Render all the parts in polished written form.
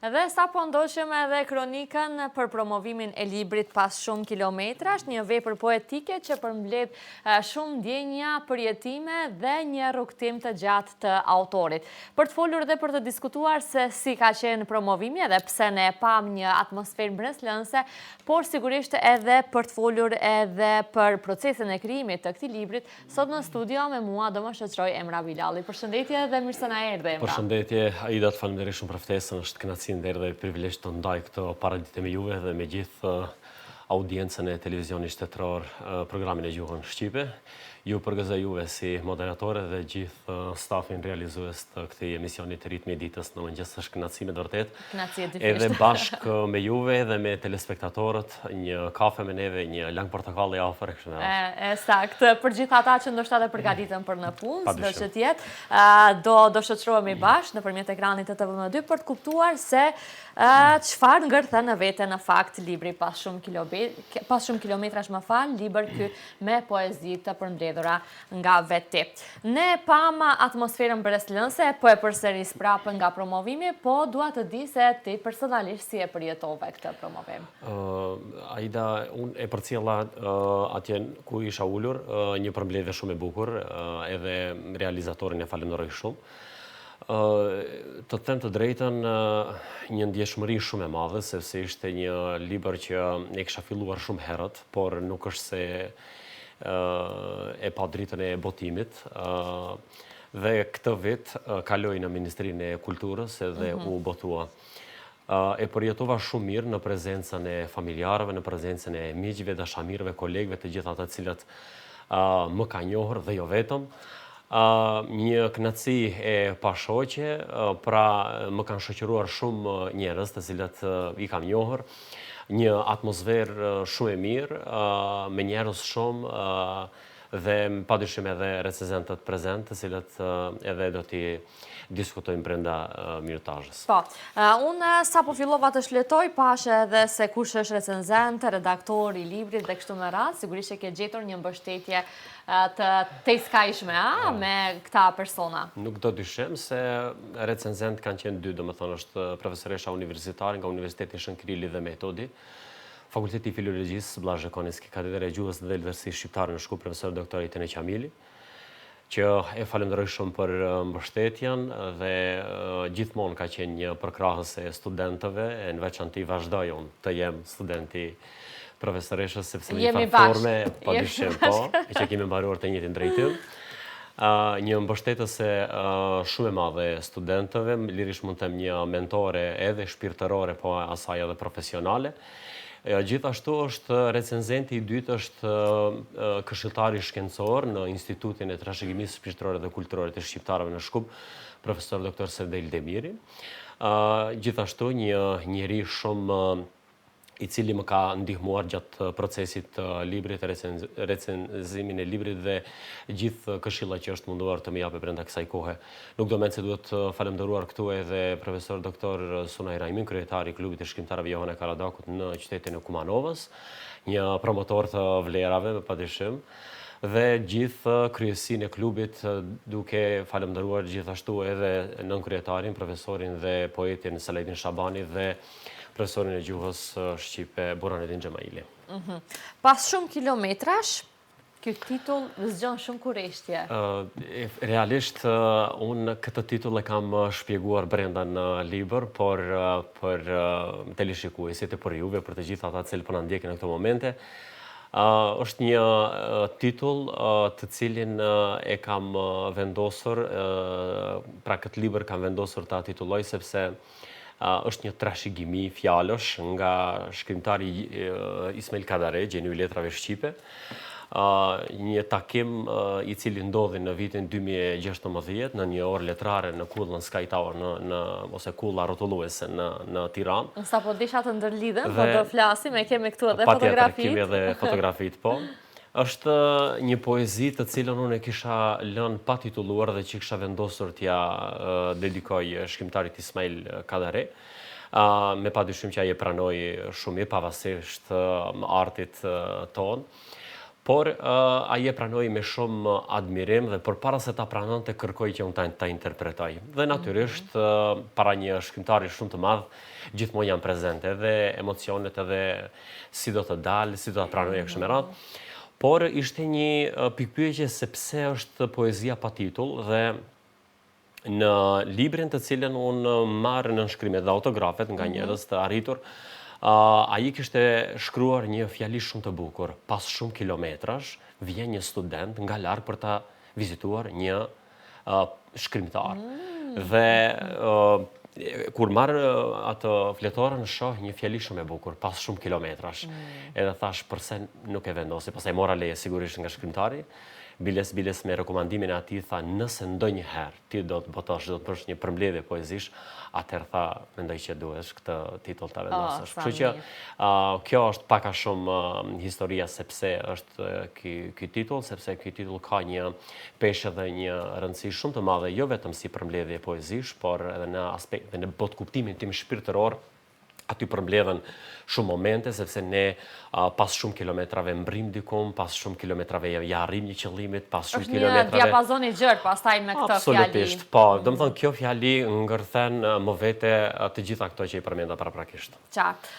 Dhe sa po ndoqëm edhe kronikën për promovimin e librit Pas shumë kilometrash, një vepër poetike që përmbledh shumë ndjenja, përjetime dhe një rrugtim të gjatë të autorit. Për të folur dhe për të diskutuar se si ka qenë promovimi edhe pse ne pam një atmosferë mbreslënse, por sigurisht edhe për të folur edhe për procesin e krijimit të këtij librit, sot në studio me mua do më shoqëroj Emra Bilali. Përshëndetje dhe mirë se na erdhe, Emra. Përshëndetje, Aida, të falenderoj shumë për ftesën, është kënaqësi dhe privilegj të ndaj këtë paraditë me juve dhe me gjithë audiencën e televizionit shtetëror, programin e gjuhën shqipe. Ju përgëzoj juve si moderatore dhe gjithë stafin realizues të këtij emisioni të ritmi i ditës në mëngjes. Është kënaqësi me vërtet. Edhe bashkë me juve dhe me telespektatorët, një kafe me neve, një lang portokalli afër kështu me radhë. Saktë, për gjithë ata që ndoshta dhe përgatiten për në punë, do që tjetë, do shoqërohemi bashkë nëpërmjet ekranit të TVM2 për të kuptuar se çfarë ngërthen në vete në fakt libri Pas shumë kilometrash, libër ky me poezi të përmbledhura nga veti. Ne pam atmosferën breslënse, po e përsëris prapë nga promovimi, po dua të di se ti personalisht si e përjetove këtë promovim. Aida, unë e përcjella atje ku isha ulur, një përmbledhje shumë e bukur, edhe realizatorin e falenderoj shumë. Të them të drejtën, një ndjeshmëri shumë e madhe, sepse ishte një libër që e kisha filluar shumë herët, por nuk është se e pa dritën e botimit. Dhe këtë vit kaloi në Ministrinë e Kulturës edhe u botua. E përjetova shumë mirë në prezencën e familjarëve, në prezencën e miqve, dashamirëve, kolegëve, të gjithë ata të cilët më ka njohur dhe jo vetëm. Një kënaqësi e pashoqe, pra më kanë shoqëruar shumë njerëz të cilët i kam njohur, një atmosferë shumë e mirë, me njerëz shumë dhe padyshim edhe recenzentët prezent, të cilët edhe do t'i diskutojmë brenda minutazhës. Po, unë sa po fillova të shletoj, pash edhe se kush është recenzent, redaktor i librit dhe kështu me radhë, sigurisht e ke gjetur një mbështetje të tejskajshme me këta persona. Nuk do dyshim se recenzent kanë qenë dy, domethënë është profesoresha universitare nga Universiteti Shën Krili dhe Metodi, Fakulteti i Filologjisë Vllazh Zekonski, katedra e gjuhës dhe letërsis shqiptare në Shkup, profesor doktor Ejtene Qamili, që e falenderoj shumë për mbështetjen dhe gjithmonë ka qenë një përkrahës e studentëve, e në veçanti vazhdoj unë të jem studenti profesoreshës, sepse në një forme, padyshim po, që kemi mbaruar të njëjtin drejtim. Një mbështetëse shumë e madhe studentëve, lirisht mund të them një mentore edhe shpirtërore, po asaj edhe profesionale. Gjithashtu është recenzenti i dytë është këshilltari shkencor në Institutin e Trashëgimisë Shpirtërore dhe Kulturore të Shqiptarëve në Shkup, profesor doktor Serdel Demiri. Gjithashtu një njeri shumë i cili më ka ndihmuar gjatë procesit të librit, recenzimin e librit dhe gjithë këshilla që është munduar të më japë brenda kësaj kohe. Nuk do mend se duhet falenderuar këtu edhe profesor doktor Sunaj Rajmin, kryetari i klubit të shkrimtarëve Johana Karadakut në qytetin e Kumanovës, një promotor të vlerave, padyshim, dhe gjithë kryesinë e klubit, duke falenderuar gjithashtu edhe nënkryetarin, profesorin dhe poetin Selajdin Shabani dhe profesorin e gjuhës shqipe Burhanedin Xhemaili. Pas shumë kilometrash, ky titull zgjon shumë kurreshtje. Realisht, unë këtë titull e kam shpjeguar brenda në libër, por për teleshikuesit e për juve, për të gjithë ata që po na ndjekin në këto momente, është një titull të cilin e kam vendosur, pra këtë libër kam vendosur ta titulloj sepse është një trashëgimi fjalësh nga shkrimtari Ismail Kadare, gjeniu i letrave shqipe, një takim i cili ndodhi në vitin 2016 në një orë letrare në kullën Sky Tower ose kulla rrotulluese në Tiranë. Sa po disha të ndërlidhen, po do flasim, e kemi këtu edhe fotografit. Patjetër, kemi edhe fotografit, po. Është një poezi të cilën unë e kisha lënë pa titulluar dhe që kisha vendosur t'ja dedikoj shkrimtarit Ismail Kadare, me padyshim që ai e pranoi shumë mirë pavarësisht artit tonë. Por ai e pranoi me shumë admirim dhe përpara se ta pranonte kërkoi që unë ta interpretoj. Dhe natyrisht para një shkrimtari shumë të madh gjithmonë janë prezente edhe emocionet edhe si do të dalë, si do ta pranoj kështu me radhë. Por ishte një pikpyetje se pse është poezia pa titull dhe në librin të cilën unë marr në nënshkrimet dhe autografet nga njerëz të arritur, ai kishte shkruar një fjali shumë të bukur. Pas shumë kilometrash, vjen një student nga larg për ta vizituar një shkrimtar. Dhe kur marr atë fletorën, shoh një fjali shumë e bukur, pas shumë kilometrash. Edhe thash, përse nuk e vendosi? Pastaj mora leje sigurisht nga shkrimtari. Biles me rekomandimin e atij tha, nëse ndonjëherë ti do të botosh, do të bësh një përmbledhje poezish, atëherë tha, mendoj që duhesh këtë titull ta vendosësh. Kështu që kjo është pak a shumë historia sepse është ky titull, sepse ky titull ka një peshë dhe një rëndësi shumë të madhe, jo vetëm si përmbledhje poezish, por edhe në aspekt dhe në botkuptimin tim shpirtëror. Aty përmbledhen shumë momente, sepse ne pas shumë kilometrave mbrim dikum, pas shumë kilometrave ja arrim një qëllimit, pas shumë kilometrave... Është një diapazon i gjerë pastaj me këtë fjali. Absolutisht, po. Do më thonë, kjo fjali ngërthen më vete të gjitha këto që i përmenda paraprakisht. Qartë.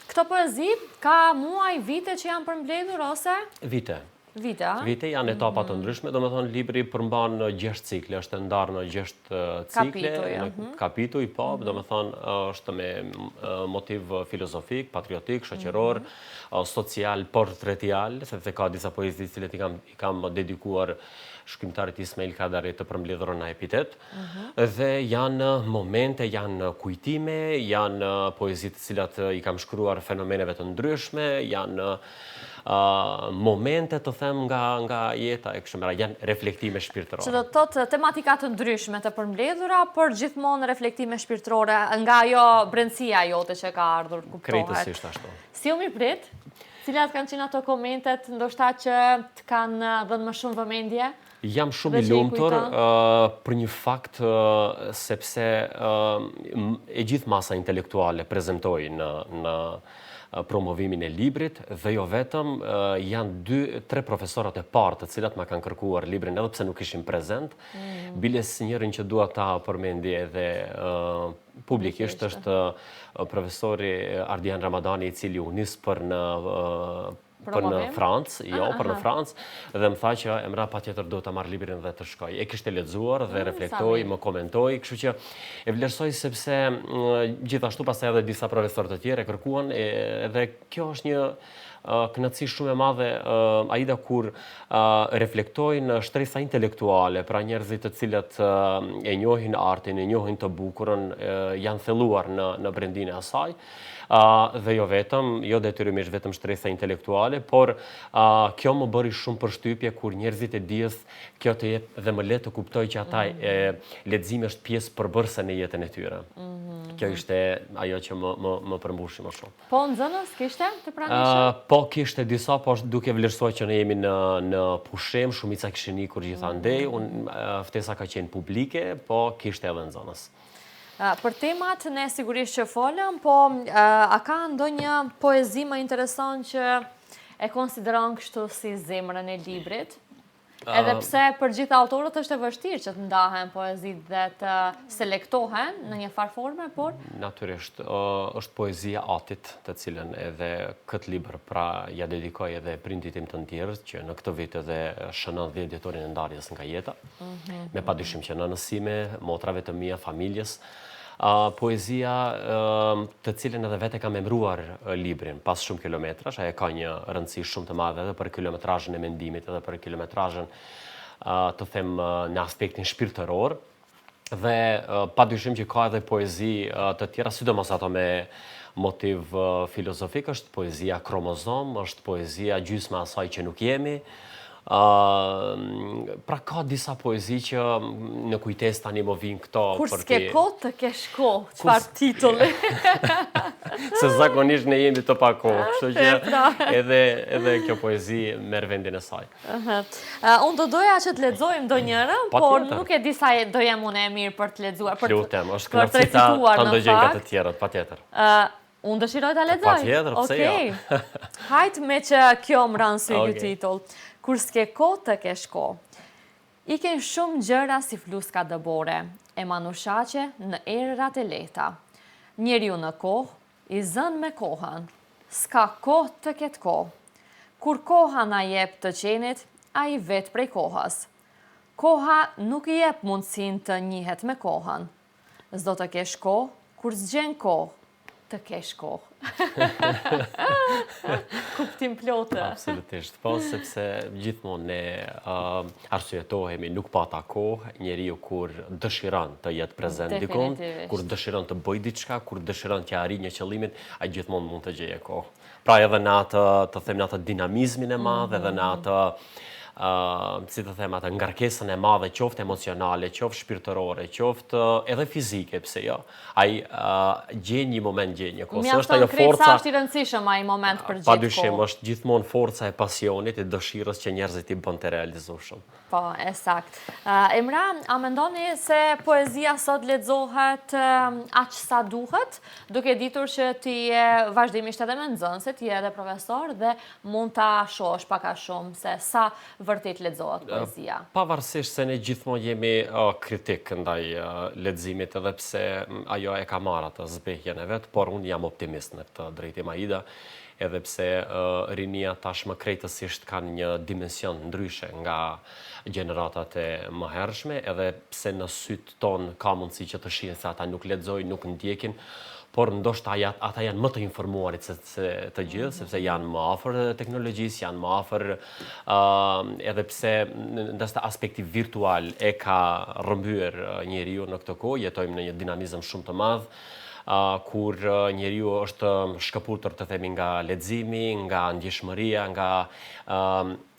Këto poezi, ka muaj, vite që janë përmbledhur, ose? Vite. Vite janë etapa të ndryshme, do me thonë libri përmban në 6 cikle, është ndarë në 6 cikle, në kapituj, po, do me thonë është me motiv filozofik, patriotik, shoqëror, social, portretial, sepse ka disa poezi të cilet i kam dedikuar shkrimtarit Ismail Kadarit të përmbledhur në epitet, dhe janë momente, janë kujtime, janë poezi të cilat i kam shkruar fenomeneve të ndryshme, janë momente të them nga jeta e kështu me radhë, janë reflektime shpirtërore. Që do të thotë tematika të ndryshme të përmbledhura, por gjithmonë reflektime shpirtërore nga ajo brendësia jote që ka ardhur, kuptohet. Krejtësisht ashtu. Si u mirëprit? Cilat kanë qenë ato komentet, ndoshta që të kanë dhënë më shumë vëmendje? Jam shumë i lumtur për një fakt sepse e gjithë masa intelektuale prezentoi në promovimin e librit dhe jo vetëm, janë 2-3 profesorat e parë të cilat ma kanë kërkuar librin edhe pse nuk ishin prezent. Biles njërin që dua ta përmendi edhe publikisht është profesori Ardian Ramadani, i cili u nis për në Francë, për në Francë, dhe më tha që Emra patjetër do të marrë librin dhe të shkoj. E kishte lexuar dhe reflektoi, më komentoi, kështu që e vlerësoj sepse gjithashtu pastaj edhe disa profesorë të tjerë e kërkuan, edhe kjo është një kënaqësi shumë e madhe, Aida, kur reflektojnë shtresa intelektuale, pra njerëzit të cilët e njohin artin, e njohin të bukurën, janë thelluar në brendinë e asaj, dhe jo detyrimisht vetëm shtresa intelektuale, por kjo më bëri shumë përshtypje kur njerëzit e dijes kjo të jep dhe më le të kuptoj që ata leximi është pjesë përbërëse në jetën e tyre. Kjo ishte ajo që më përmbushi më shumë. Po nxënës kishte të pranishëm? Po kishte disa, po duke vlerësuar që ne jemi në pushim, shumica kishin ikur gjithandej, ftesa ka qenë publike, po kishte edhe nxënës. Për temat ne sigurisht që folëm, po a ka ndonjë poezi më intereson që e konsideron kështu si zemrën e librit? Edhe pse për gjithë autorët është e vështirë që të ndahen poezit dhe të selektohen në një farë forme, por? Natyrisht, është poezia Atit, të cilën edhe këtë libër pra ja dedikoj edhe prindit tim të tjerë, që në këtë vit edhe shënon 10 dhjetorin e ndarjes nga jeta, me padyshim që nënësime, motrave të mia, familjes. Poezia të cilën edhe vete kam emruar librin pas shumë kilometrash, ajo ka një rëndësi shumë të madhe edhe për kilometrazhën e mendimit, edhe për kilometrazhën të them në aspektin shpirtëror, dhe padyshim që ka edhe poezi të tjera, sidomos ato me motiv filozofik, është poezia Kromozom, është poezia Gjysma asaj që nuk jemi. Pra ka disa poezi që në kujtes tani më vinë këto. Kur s'ke kohë të kesh kohë, qëfar titulli? Se zakonisht ne jemi të pa kohë, kështu që edhe kjo poezi merr vendin e saj. Unë do doja që të lexojmë ndonjërin, por nuk e di sa do jem unë e mirë për të lexuar. Lutem, është kënaqësi ta ndëgjoj nga të tjerët, patjetër. Unë dëshiroj ta lexoj. Patjetër, pse jo? Hajt me që kjo më ranë sy ky titull. Kur s'ke kohë të kesh kohë. Iken shumë gjëra si fluska dëbore, e manushaqe në erërat e lehta. Njeriu në kohë, i zën me kohën. S'ka kohë të ketë kohë. Kur koha na jep të qenit, a i vetë prej kohës. Koha nuk i jep mundësin të njihet me kohën. S'do të kesh kohë, kur s'gjen kohë, të kesh kohë. Kuptim plotë. Absolutisht, po, sepse gjithmonë ne arsyetohemi, nuk pata kohë, njeriu kur dëshiron të jetë prezent dikon, kur dëshiron të bëj diçka, kur dëshiron të arrijë një qëllimit, ai gjithmonë mund të gjejë kohë. Pra edhe në atë, të them në atë dinamizmin e madh, edhe në atë si të them atë ngarkesën e madhe, qoftë emocionale, qoftë shpirtërore, qoftë edhe fizike, pse jo. Ai gjen një moment, gjen një kohë. Mjafton krejt sa është i rëndësishëm ai moment për gjithë kohë. Padyshim, është gjithmonë forca e pasionit, e dëshirës që njerëzit i bën të realizueshëm. Po, e sakt. Emra, a mendoni se poezia sot lexohet aq sa duhet, duke ditur që ti je vazhdimisht edhe me nxënëse, ti je edhe profesor dhe mund ta shohësh pak a shumë se sa vërtet lexohet poezia? Pavarësisht se ne gjithmonë jemi kritik ndaj leximit, edhe pse ajo e ka marrë atë zbehjen e vet, por unë jam optimist në këtë drejtim, Aida, edhe pse rinia tashmë krejtësisht kanë një dimension ndryshe nga gjeneratat e mëhershme, edhe pse në syt ton ka mundësi që të shihen se ata nuk lexojnë, nuk ndjekin, por ndoshta ata janë më të informuarit se të gjithë, sepse janë më afër teknologjisë, janë më afër edhe pse ndoshta aspekti virtual e ka rrëmbyer njeriu në këtë kohë, jetojmë në një dinamizëm shumë të madh, kur njeriu është shkëputur të themi nga leximi, nga ndjeshmëria, nga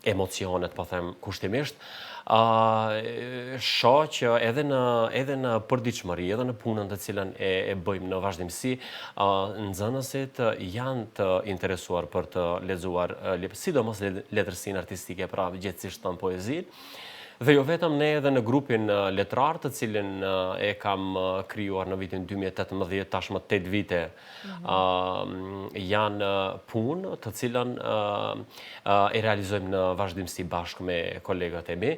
emocionet, po them kushtimisht. Shoh që edhe në përditshmëri, edhe në punën të cilën e bëjmë në vazhdimsi, nxënësit janë të interesuar për të lexuar, sidomos letërsinë artistike, pra gjithsesi tonë poezinë. Dhe jo vetëm ne, edhe në grupin letrar, të cilin e kam krijuar në vitin 2018, tashmë 8 vite, janë punë të cilën e realizojmë në vazhdimsi bashkë me kolegët e mi.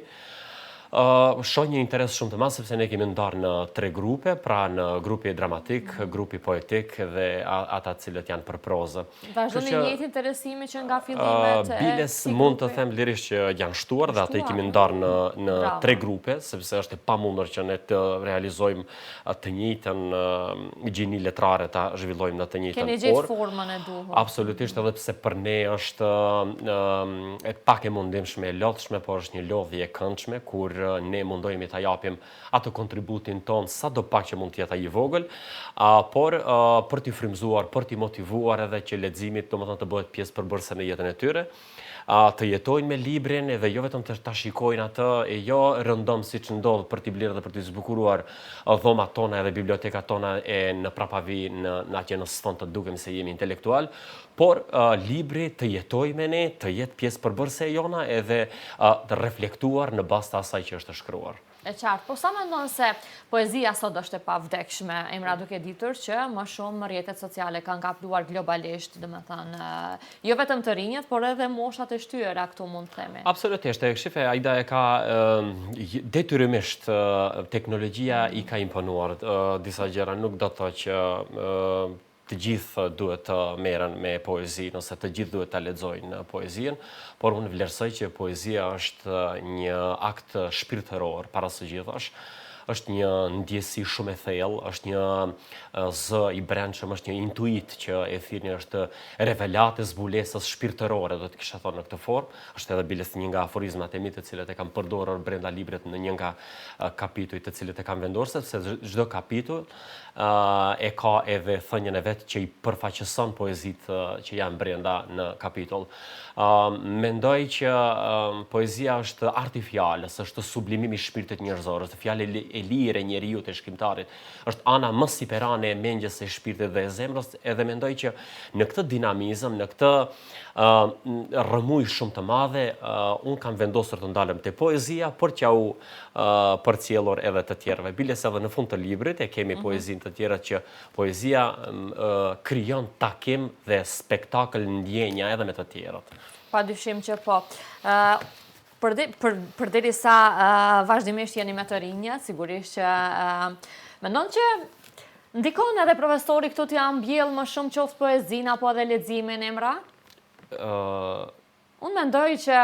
Shoh një interes shumë të madh sepse ne kemi ndarë në 3 grupe, pra në grupi dramatik, grupi poetik dhe ata cilët janë për prozë. Vazhdon një njëjtë interesimi që nga fillimet e biles mund të them lirisht që janë shtuar dhe ata i kemi ndarë në 3 grupe, sepse është e pamundur që ne të realizojmë të njëjtën gjini letrare, ta zhvillojmë në të njëjtën orë. Keni gjetë formën e duhur. Absolutisht, edhe pse për ne është e pak e mundimshme, e lodhshme, por është një lodhje e këndshme kur ne mundojmë ta japim atë kontributin ton sa do pak që mund të jetë ai i vogël, por për t'i frymzuar, për t'i motivuar edhe që leximi domethënë të bëhet pjesë përbërëse në jetën e tyre, të jetojnë me librin edhe jo vetëm të ta shikojnë atë, e jo rëndom siç ndodh për t'i blerë dhe për t'i zbukuruar dhomat tona edhe bibliotekat tona e në prapavi në atje në sfond të dukemi se jemi intelektual, por libri të jetojë me ne, të jetë pjesë përbërëse e jona edhe të reflektuar në bazë të asaj që është shkruar. E qartë, po sa mendon se poezia sot është e pavdekshme, Emra, duke ditur që më shumë rrjetet sociale kanë kapluar globalisht, domethënë, jo vetëm të rinjët, por edhe moshat e shtyera këtu mund të themi. Absolutisht, shife, Aida e ka detyrimisht teknologjia i ka imponuar disa gjëra, nuk do të thotë që të gjithë duhet të merren me poezinë ose të gjithë duhet ta lexojnë poezinë, por unë vlerësoj që poezia është një akt shpirtëror para së gjithash. Është një ndjesi shumë e thellë, është një zë i brendshëm, është një intuit që e thirrni, është revelat e zbulesës shpirtërore, do të kisha thënë në këtë formë. Është edhe biles një nga aforizmat e mi të cilët e kam përdorur brenda librit në një nga kapitujt të cilët e kam vendosur, sepse çdo kapitull e ka edhe thënien e vet që i përfaqëson poezitë që janë brenda në kapitull. Mendoj që poezia është arti fjalës, është sublimimi i shpirtit njerëzor, është fjalë e lirë e njeriut e shkrimtarit, është ana më siperane e mendjes së shpirtit dhe e zemrës, edhe mendoj që në këtë dinamizëm, në këtë rrëmuj shumë të madhe, unë kam vendosur të ndalem te poezia, por që u përcjellur edhe të tjerëve. Biles edhe në fund të librit e kemi poezinë të tjera që poezia krijon takim dhe spektakël ndjenja edhe me të tjerët. Padyshim që po. Përderisa vazhdimisht jeni me të rinjat, sigurisht që mendon që ndikon edhe profesori këtu t'ja mbjell më shumë qoftë poezinë apo edhe leximin, Emra? Unë mendoj që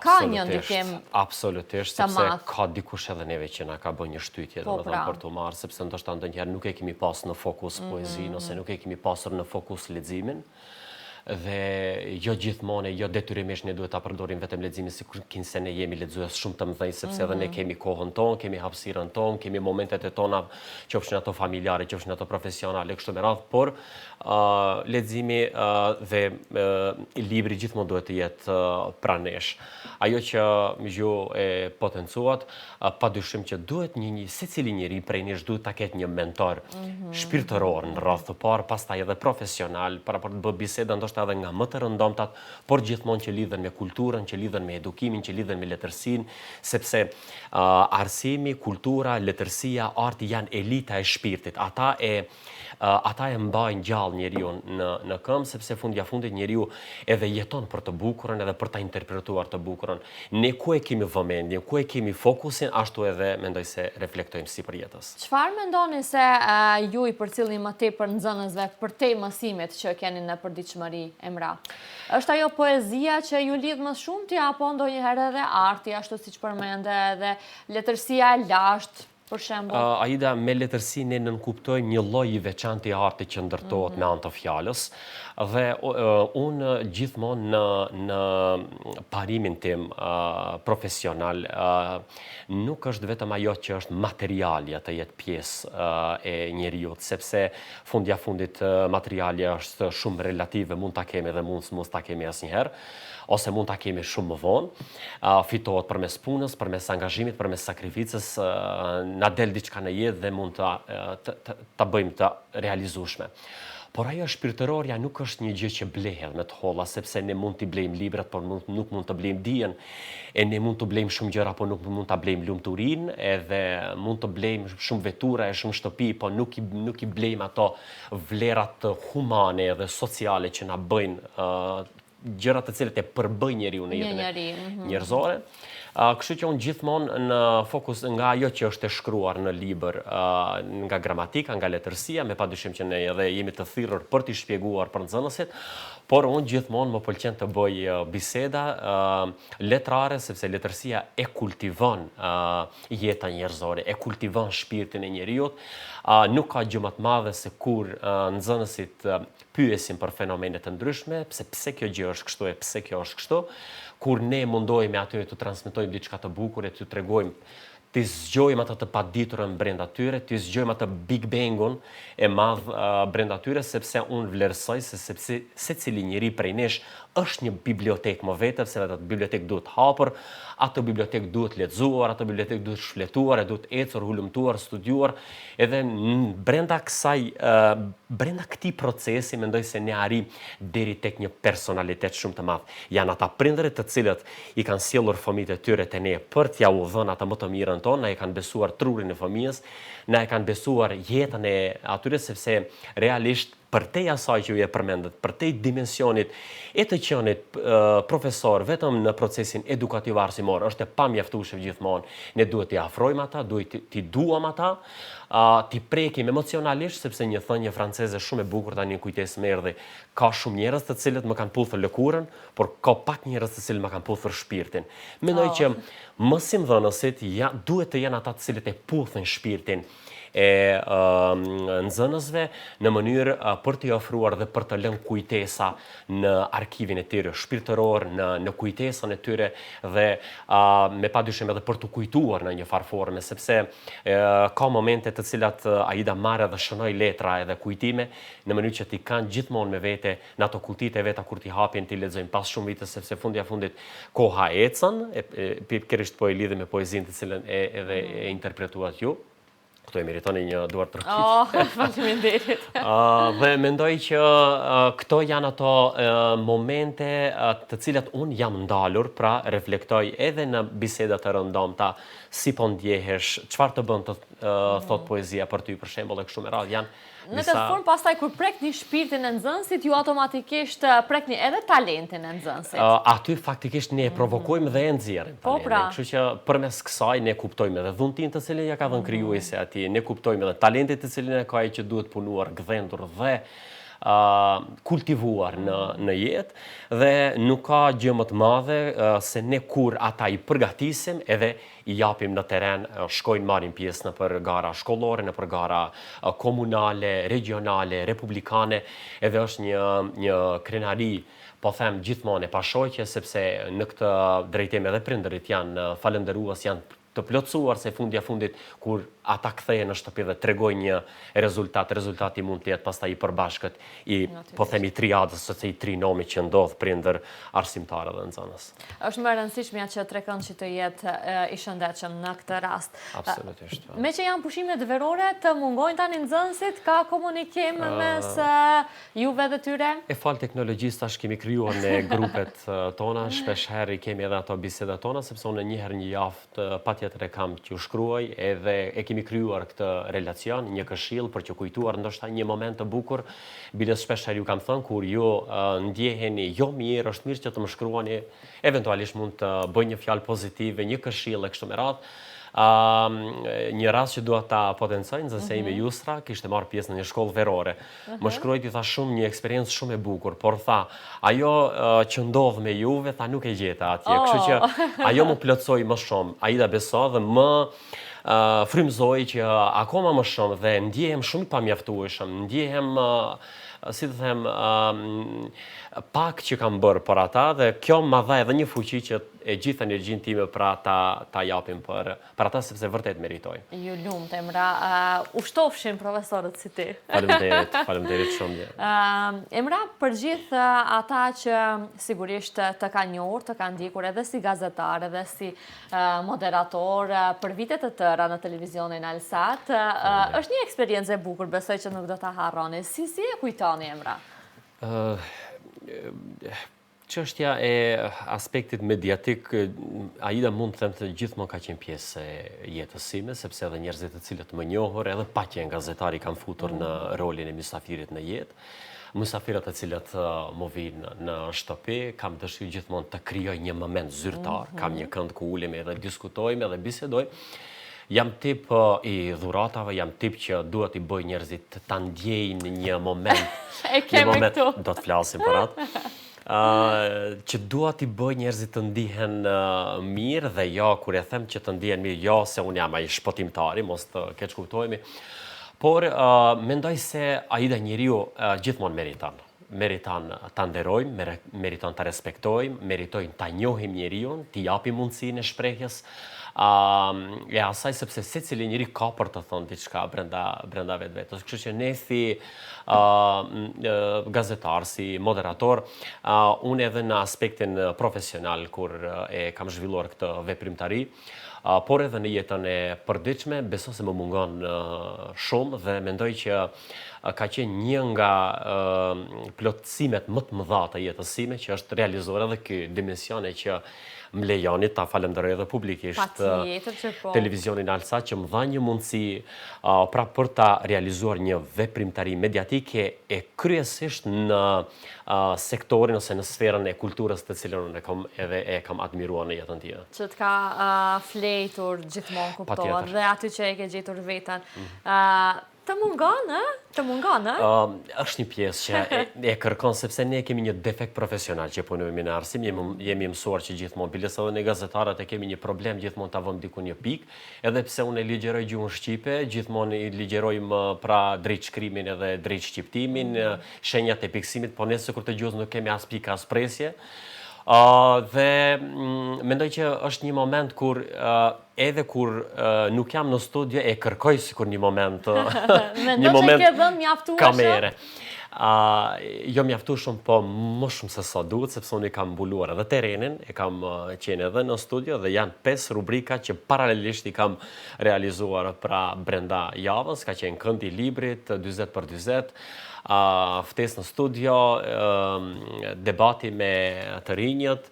ka një ndikim. Absolutisht, sepse ka dikush edhe neve që na ka bërë një shtytje për të marrë, sepse ndoshta ndonjëherë nuk e kemi pas në fokus poezinë ose nuk e kemi pasur në fokus leximin. Dhe jo gjithmonë, jo detyrimisht ne duhet ta përdorim vetëm leximin sikurse ne jemi lexues shumë të mëdhenj, sepse edhe ne kemi kohën tonë, kemi hapësirën tonë, kemi momentet e tona, qofshin ato familjare, qofshin ato profesionale, kështu me radhë, por leximi dhe libri gjithmonë duhet të jetë pranë nesh. Ajo që ju e potencuat, padyshim që duhet secili njeri prej nesh duhet ta ketë një mentor shpirtëror në radhë të parë, pastaj edhe profesional, para për të bërë biseda ndoshta edhe nga më të rëndomtat, por gjithmonë që lidhen me kulturën, që lidhen me edukimin, që lidhen me letërsinë, sepse arsimi, kultura, letërsia, arti janë elita e shpirtit. Ata e mbajnë gjallë njeriu në këmbë, sepse fundja fundit njeriu edhe jeton për të bukurën, edhe për ta interpretuar të bukurën. Ne ku e kemi vëmendjen, ku e kemi fokusin, ashtu edhe mendoj se reflektojmë sipër jetës. Çfarë mendoni se ju i përcillni më tepër nxënësve për te mësimet që keni në përditshmëri, Emra? Është ajo poezia që ju lidh më shumë ti, apo ndonjëherë edhe arti, ashtu siç përmende, edhe letërsia e lashtë? Aida, me letërsi ne nënkuptojmë një lloj i veçantë i artit që ndërtohet me anë të fjalës, dhe unë gjithmonë në parimin tim profesional nuk është vetëm ajo që është materialja të jetë pjesë e njeriut, sepse fundja fundit materialja është shumë relative, mund ta kemi dhe mos ta kemi asnjëherë, ose mund ta kemi shumë më vonë, fitohet përmes punës, përmes angazhimit, përmes sakrificës, na del diçka në jetë dhe mund ta bëjmë të realizueshme. Por ajo shpirtërorja nuk është një gjë që blehet me të holla, sepse ne mund t'i blejmë librat, por nuk mund të blejmë dijen, e ne mund të blejmë shumë gjëra, por nuk mund ta blejmë lumturinë, edhe mund të blejmë shumë vetura e shumë shtëpi, por nuk i blejmë ato vlerat humane dhe sociale që na bëjnë gjërat të cilët e përbëjnë njeriu në jetën e njerëzore. Kështu që unë gjithmonë në fokus nga ajo që është e shkruar në libër, nga gramatika, nga letërsia, me padyshim që ne edhe jemi të thirrur për t'i shpjeguar për nxënësit, por unë gjithmonë më pëlqen të bëj biseda letrare, sepse letërsia e kultivon jetën njerëzore, e kultivon shpirtin e njeriut. Nuk ka gjë më të madhe se kur nxënësit pyesin për fenomene të ndryshme, pse kjo gjë është kështu e pse kjo është kështu, kur ne mundohemi atyre të transmetojmë diçka të bukur e të tregojmë, të zgjojmë atë të paditurën brenda tyre, të zgjojmë atë Big Bangun e madh brenda tyre, sepse unë vlerësoj se sepse secili njeri prej nesh është një bibliotek më vetëm, se atë bibliotek duhet hapur, atë bibliotek duhet lexuar, atë bibliotek duhet shfletuar, duhet ecur, hulumtuar, studiuar, edhe brenda këtij procesi mendoj se ne arrim deri tek një personalitet shumë të madh. Janë ata prindërit të cilët i kanë sjellur fëmijët e tyre te ne për t'ja u dhënë ata më të mirën tonë, na e kanë besuar trurin e fëmijës, na e kanë besuar jetën e atyre, sepse realisht përtej asaj që ju e përmendet, përtej dimensionit e të qenit profesor vetëm në procesin edukativ arsimor, është e pamjaftueshëm gjithmonë. Ne duhet t'i afrojmë ata, duhet t'i duam ata, t'i prekim emocionalisht, sepse një thënie franceze shumë e bukur tani kujtes më erdhi, ka shumë njerëz të cilët më kanë puthur lëkurën, por ka pak njerëz të cilët më kanë puthur shpirtin. Mendoj që mësimdhënësit duhet të jenë ata të cilët e puthin shpirtin e nxënësve në mënyrë për t'i ofruar dhe për të lënë kujtesa në arkivin e tyre shpirtëror, në kujtesën e tyre dhe me padyshim edhe për t'u kujtuar në një farë forme, sepse ka momente të cilat Aida marrë dhe shënoi letra edhe kujtime në mënyrë që t'i kanë gjithmonë me vete në ato kutitë e veta kur t'i hapin t'i lexojnë pas shumë vite, sepse fundja fundit koha ecën, pikërisht po e lidhi me poezinë të cilën edhe e interpretuat ju. Këto e meritoni një duar të rëkit. Faleminderit. Dhe mendoj që këto janë ato momente të cilat unë jam ndalur, pra reflektoj edhe në bisedat e rëndomta, si po ndjehesh, çfarë të bën të thot poezia për ty, për shembull, e kështu me radhë janë. Në këtë formë, pastaj kur prekni shpirtin e nxënësit, ju automatikisht prekni edhe talentin e nxënësit. Aty faktikisht ne e provokojmë dhe e nxjerrim talentin. Kështu që përmes kësaj ne kuptojmë edhe dhuntin të cilin ja ka dhënë krijuesi atij, ne kuptojmë edhe talentin të cilin e ka ai që duhet punuar, gdhendur dhe kultivuar në jetë dhe nuk ka gjë më të madhe se ne kur ata i përgatisim edhe i japim në teren, shkojnë marrin pjesë në për gara shkollore, në për gara komunale, regionale, republikane, edhe është një krenari, po them gjithmonë e pashoqje, sepse në këtë drejtim edhe prindërit janë falënderues, janë të plotësuar se fundit kur ata kthehen në shtëpi dhe tregojnë një rezultati mund të jetë pastaj i përbashkët i po themi triadës ose i trinomi që ndodh prindër, arsimtarë dhe nxënës. Është më e rëndësishme që tregon që të jetë i shëndetshëm në këtë rast. Absolutisht. Me që janë pushimet verore, të mungojnë tani nxënësit, ka komunikim mes juve dhe tyre? E fal teknologjisë tash kemi krijuar në grupet tona, shpesh herë kemi edhe ato bisedat tona, sepse unë një herë një javë patjetër e kam që u shkruaj edhe e kemi krijuar këtë relacion, një këshill për që kujtuar ndoshta një moment të bukur, biles shpesh herë ju kam thënë kur ju ndjeheni jo mirë, është mirë që të më shkruani, eventualisht mund të bëj një fjalë pozitive, një këshill e kështu me radhë. Një rast që dua ta potencoj, nxënësia ime Jusra kishte marrë pjesë në një shkollë verore. Më shkroi tha shumë një eksperiencë shumë e bukur, por tha, ajo që ndodh me juve, tha nuk e gjeta atje, kështu që ajo më plotësoi më shumë. Aida beso dhe më frymëzoi që akoma më shumë dhe ndjehem shumë i pamjaftueshëm, ndjehem si të them, pak që kam bërë për ata dhe kjo më dha edhe një fuqi që e gjithë energjinë time pra ta japim për ata sepse vërtet meritojnë. Ju lumt, Emra, ushtofshin profesorët si ti. Faleminderit shumë. Emra, për gjithë ata që sigurisht të kanë njohur, të kanë ndjekur edhe si gazetar, edhe si moderator për vite të tëra në televizionin Alsat, është një eksperiencë e bukur, besoj që nuk do ta harroni. Si e kujtoni, Emra? Çështja e aspektit mediatik, Aida mund të them të gjithmonë ka qenë pjesë e jetës sime, sepse edhe njerëzit të cilët më njohur, edhe paqen gazetari kanë futur në rolin e mysafirit në jetë. Mysafirët të cilët më vinë në shtëpi, kam dëshirë gjithmonë të krijoj një moment zyrtar, kam një kënd ku ulemi edhe diskutojmë edhe bisedojmë. Jam tip i dhuratave, jam tip që duhet i bëj njerëzit ta ndjejnë një moment. E kemi këtu. Do të flasim për atë. Që duhet i bëj njerëzit të ndihen mirë dhe jo, kur e them që të ndihen mirë, jo se unë jam ai shpotimtari, mos të keq kuptohemi, por mendoj se Aida njeriu gjithmonë meriton ta nderojmë, meriton ta respektojmë, meritojnë ta njohim njeriu, t'i japim mundësinë e shprehjes e asaj sepse secili njeri ka për të thënë diçka brenda vetvetes. Kështu që ne si gazetar, si moderator, unë edhe në aspektin profesional kur e kam zhvilluar këtë veprimtari, por edhe në jetën e përditshme, besoj se më mungon shumë dhe mendoj që ka qenë një nga plotësimet më të mëdha të jetës sime që është realizuar edhe ky dimensione që më lejoni ta falenderoj edhe publikisht televizionin Alsat që më dha një mundësi pra për ta realizuar një veprimtari mediatike e kryesisht në sektorin ose në sferën e kulturës të cilën unë e kam admiruar në jetën time. Që të ka flejtur gjithmonë kuptohet dhe aty që e ke gjetur veten. Të mungon, Të mungon, është një pjesë që e kërkon, sepse ne kemi një defekt profesional që punojmë në arsim, jemi mësuar që gjithmonë, biles edhe ne gazetarët e kemi një problem gjithmonë ta vëmë diku një pikë, edhe pse unë e ligjeroj gjuhën shqipe, gjithmonë i ligjerojmë pra drejt shkrimin edhe drejt shqiptimin, shenjat e pikësimit, po nëse kur të gjuhës nuk kemi as pikë as presje. Dhe mendoj që është një moment kur edhe kur nuk jam në studio e kërkoj sikur një moment kamere. Jo mjaftueshëm, po më shumë se sa duhet, sepse unë i kam mbuluar edhe terenin, e kam qenë edhe në studio dhe janë 5 rubrika që paralelisht i kam realizuar pra brenda javës, ka qenë Këndi i librit, 40x40, ftesë në studio, debati me të rinjët,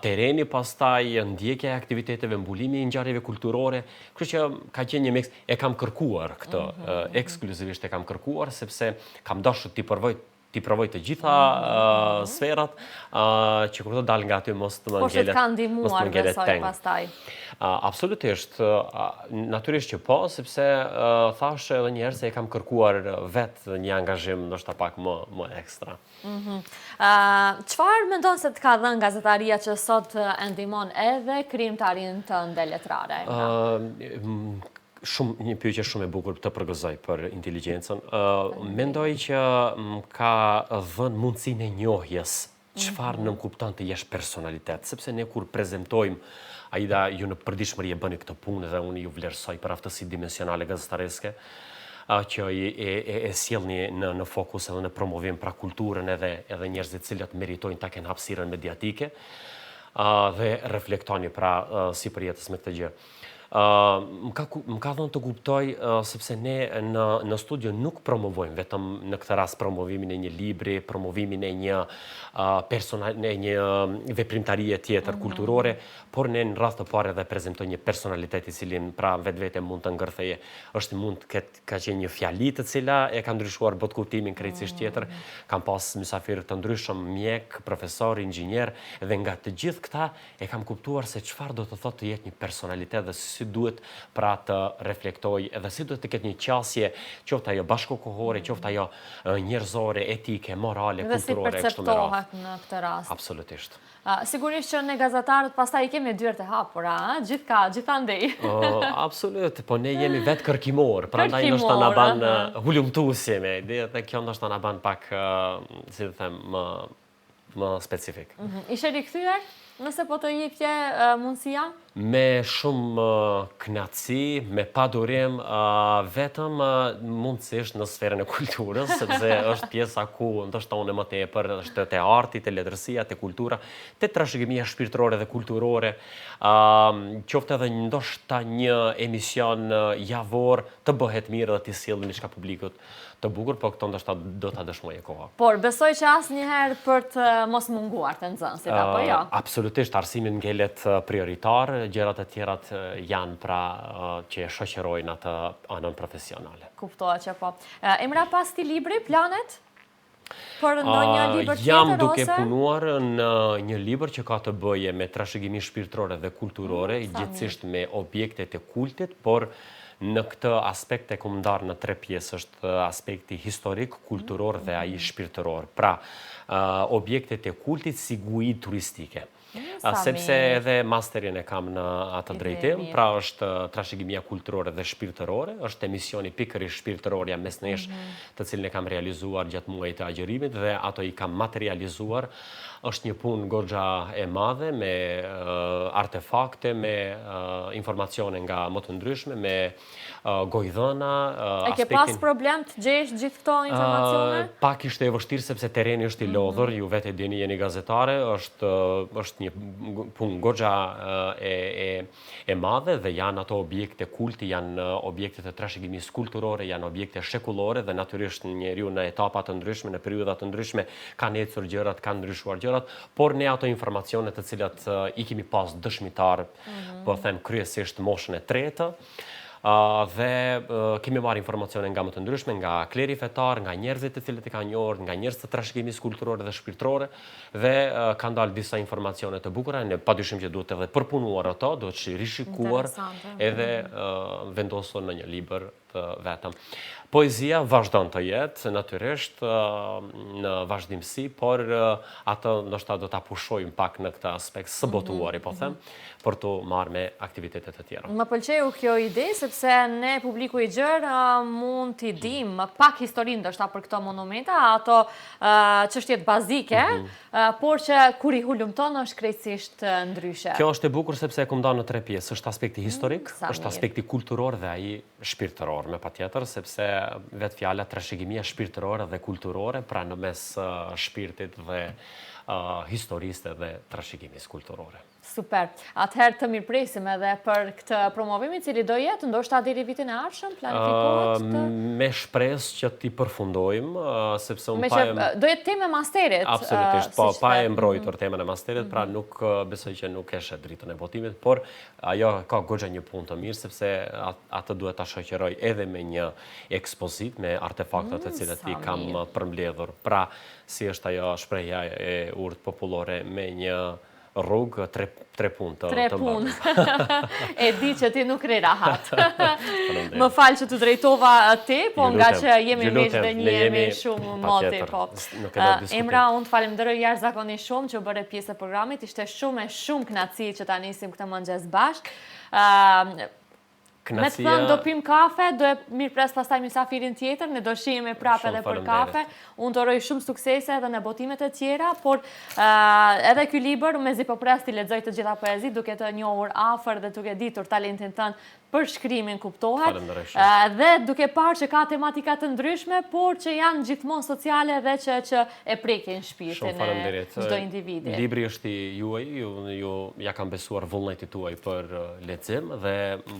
tereni pastaj, ndjekja e aktiviteteve, mbulimi i ngjarjeve kulturore, kështu që ka qenë një miks, e kam kërkuar këtë, ekskluzivisht e kam kërkuar, sepse kam dashur t'i provoj të gjitha sferat, që kur të dal nga aty mos të më Po që ngelet. t'ka ndihmuar besoj pastaj. Absolutisht, natyrisht që po, sepse thash edhe një herë se e kam kërkuar vetë një angazhim ndoshta pak më ekstra. Çfarë mendon se t'ka dhënë gazetaria që sot e ndihmon edhe krijimtarin tënde letrare? Një pyetje shumë e bukur të përgëzoj për inteligjencën. Mendoj që ka dhënë mundësinë e njohjes çfarë nëmë kupton të jesh personalitet, sepse ne kur prezantojmë, Aida, ju në përditshmëri e bëni këtë punë dhe unë ju vlerësoj për aftësi dimensionale gazetareske, që e sjellni në fokus edhe në promovim pra kulturën edhe njerëzit cilët meritojnë ta kenë hapësirën mediatike dhe reflektoni pra si përjetës me këtë gjë. Më ka dhënë të kuptoj sepse ne në studio nuk promovojmë vetëm në këtë rast promovimin e një libri, promovimin e një veprimtarie tjetër kulturore, por ne në rast të parë edhe prezantoj një personalitet i cili pra vetvete mund të ngërtheje. Ka qenë një fjali të cila e ka ndryshuar botkuptimin krejtësisht tjetër, kam pas mysafirë të ndryshëm, mjek, profesor, inxhinier, dhe nga të gjithë këta e kam kuptuar se çfarë do të thotë të jetë një personalitet dhe si duhet pra të reflektoj edhe si duhet të ketë një qasje, qoftë ajo bashkokohore, qoftë ajo njerëzore, etike, morale, kulturore, dhe si perceptohet në këtë rast. Absolutisht. Sigurisht që ne gazetarët pastaj i kemi dyert e hapura, gjithandej. Absolut, po ne jemi vetë kërkimor, prandaj ndoshta na ban hulumtuesi me ide, dhe kjo ndoshta na ban pak, si të them, më specifik. Ishe rikthyer? Nëse po të jepje mundësia? Me shumë knatësi, me padurim, vetëm mundësisht në sferën e kulturës, sepse është pjesa ku ndoshta unë më tepër është te arti, te letërsia, te kultura, te trashëgimia shpirtërore dhe kulturore, qoftë edhe ndoshta një emision javor të bëhet mirë dhe të sjellë diçka publikut të bukur, po këto ndoshta do ta dëshmojë koha. Por besoj që asnjëherë për të mos munguar të nxënësit, apo jo? Absolutisht, arsimi ngelet prioritar, gjërat e tjerat janë pra që shoqërojnë atë anën profesionale. Kuptohet që po. Emra pas këtij libri, planet? Për ndonjë libër tjetër ose? Jam duke punuar në një libër që ka të bëje me trashëgimi shpirtërore dhe kulturore, gjithsesi me objektet e kultit, por në këtë aspekt e kom ndarë në 3 pjesë, është aspekti historik, kulturor dhe ai shpirtëror. Pra, objektet e kultit si guid turistike. Sepse edhe masterin e kam në atë drejtim, pra është trashëgimia kulturore dhe shpirtërore, është emisioni pikërisht shpirtërorja mes nesh, të cilin e kam realizuar gjatë muajit të agjërimit dhe ato i kam materializuar. Është një punë goxha e madhe me artefakte, me informacione nga më të ndryshme, me gojdhëna. E ke pas problem të gjesh gjithë këto informacione? Pak ishte e vështirë sepse tereni është i lodhur, ju vetë e dini jeni gazetare, është një punë goxha e madhe dhe janë ato objekte kulti, janë objekte të trashëgimisë kulturore, janë objekte shekullore dhe natyrisht njeriu në etapa të ndryshme, në periudha të ndryshme kanë ecur gjërat, kanë ndryshuar gjërat, por ne ato informacione të cilat i kemi pas dëshmitar, po them kryesisht moshën e 3-të, dhe kemi marrë informacione nga më të ndryshme, nga kleri fetar, nga njerëzit të cilët e kanë njohur, nga njerëz të trashëgimisë kulturore dhe shpirtërore, dhe kanë dalë disa informacione të bukura, ne padyshim që duhet edhe përpunuar ato, duhet të rishikuar edhe vendosur në një libër të vetëm. Poezia vazhdon të jetë, natyrisht, në vazhdimsi, por atë ndoshta do ta pushojmë pak në këtë aspekt së botuari, po them, për të marrë me aktivitetet e tjera. Më pëlqeu kjo ide, sepse ne publiku i gjerë mund t'i dim pak historinë ndoshta për këto monumenta, ato çështjet bazike, por që kur i hulumton është krejtësisht ndryshe. Kjo është e bukur sepse e kam ndarë në 3 pjesë, është aspekti historik, është aspekti kulturor dhe ai shpirtëror, me patjetër, sepse vetë fjala trashëgimia shpirtërore dhe kulturore, pra në mes shpirtit dhe historisë dhe trashëgimisë kulturore. Super. Atëherë të mirëpresim edhe për këtë promovim, cili do jetë, ndoshta deri vitin e ardhshëm, planifikohet të... Me shpresë që t'i përfundojmë, sepse unë do jetë temë e masterit. Absolutisht, po, pa e mbrojtur temën e masterit, pra nuk besoj që nuk eshe dritën e votimit, por ajo ka goxha një punë të mirë, sepse atë duhet ta shoqëroj edhe me një ekspozit, me artefaktat e cilat i kam përmbledhur. Pra, si është ajo shprehja e urtë popullore me një rrugë, tre punë të Tre punë. E di që ti nuk re rahat. Më falë që të drejtova te, po nga që jemi meq dhe njemi shumë moti. Emra, unë të falemnderoj jashtëzakonisht shumë që u bëre pjesë e programit. Ishte shumë kënaqësi që ta nisim këtë mëngjes bashkë. Me të thënë, do pim kafe, do e mirë pres pastaj misafirin tjetër, ne do shihemi prapë edhe për kafe. Unë të uroj shumë suksese edhe në botimet e tjera, por edhe ky libër, mezi po pres t'i lexoj të gjitha poezit, duke të njohur afër dhe duke ditur talentin tënd për shkrimin kuptohet, dhe duke parë që ka tematika të ndryshme, por që janë gjithmonë sociale dhe që e prekin shpirtin e çdo individi. Libri është i juaj, ju ja kam besuar vullnetit tuaj për lexim dhe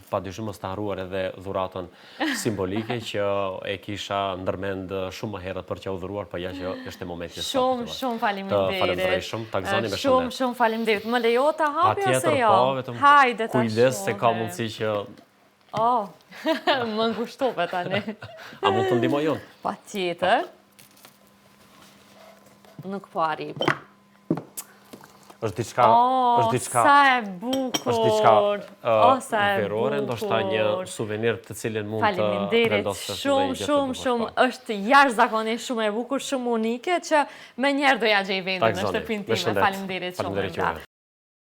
padyshim mos ta harruar edhe dhuratën simbolike që e kisha ndërmend shumë më herët për t'ja udhëruar, po ja që është momenti i saktë. Shumë faleminderit. Të falenderoj shumë, ta gëzoni me shëndet. Shumë faleminderit. Më lejo ta hapi ose jo? Hajde tash. Kujdes se ka mundësi që më ngushtove tani. A mund të ndihmoj unë? Patjetër. Nuk po arri. Është diçka, sa e bukur. Është diçka verore, ndoshta një suvenir të cilin mund të vendosësh shumë. Është jashtëzakonisht shumë e bukur, shumë unike që menjëherë do ja gjej vendin në shtëpinë time. Faleminderit shumë.